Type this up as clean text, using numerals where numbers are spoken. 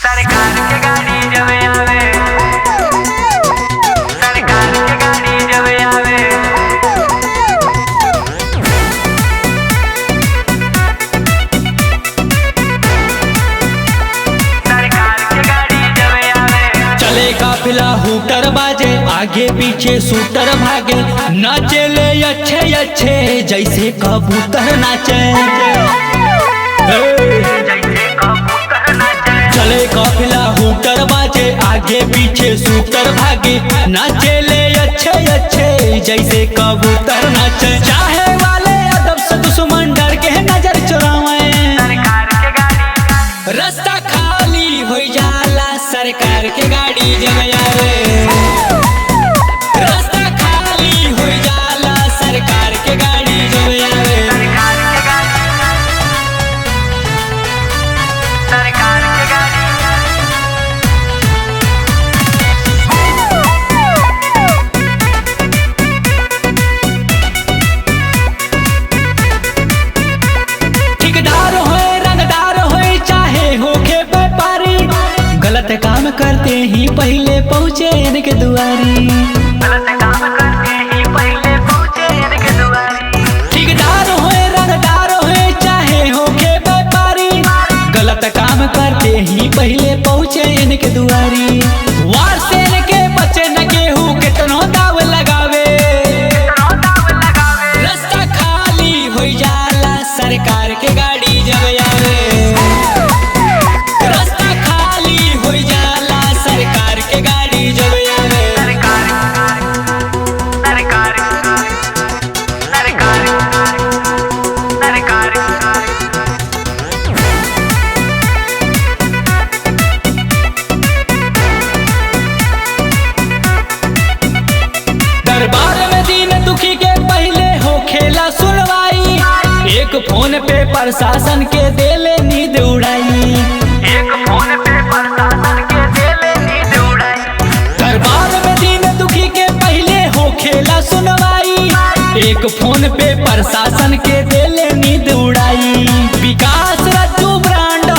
सरकार के गाड़ी जब आवे, सरकार के गाड़ी जब आवे, सरकार के गाड़ी जब आवे। चले काफिला हूटर बाजे, आगे पीछे शूटर भागे, नाचे ले अच्छे अच्छे जैसे कबूतर नाचे। चले काफिला हूटर बाजे, आगे पीछे शूटर भागे, नाचे ले अच्छे अच्छे जैसे कबूतर नाचे। चाहे वाले अदब से दुश्मन डर के नजर चुरावे, सरकार के गाड़ी रास्ता खाली हो जाला सरकार के गाड़ी जब आवे। रास्ता खाली हो जाला सरकार के गाड़ी जब आवे। सरकार के गाड़ी, सरकार के गाड़ी, ठेकेदार होए रंगदार होए चाहे होके व्यापारी, गलत काम करते ही पहले पहुँचे इनके दुआरी। गलत काम करते ही पहले पहुंचे इनके दुआरी। ठेकेदार होए रंगदार होए चाहे होके व्यापारी, गलत काम करते ही पहले पहुँचे इनके दुआरी। वार से इनके बच्चे न केहू कितनो दाव लगावे, रास्ता खाली हो जाला सरकार के गाड़ी जब आवे। रास्ता खाली हो जाला सरकार के गाड़ी जब आवे। सरकार, सरकार, सरकार, सरकार, दरबार में दीन दुखी के पहले हो खेला सुनवाई, एक फोन पे प्रशासन के देले नींद उड़ाई। एक फोन पे प्रशासन के देले नींद उड़ाई। दरबार में दीन दुखी के पहले हो खेला सुनवाई, एक फोन पे प्रशासन के देले नींद उड़ाई। विकास रज्जू ब्रांड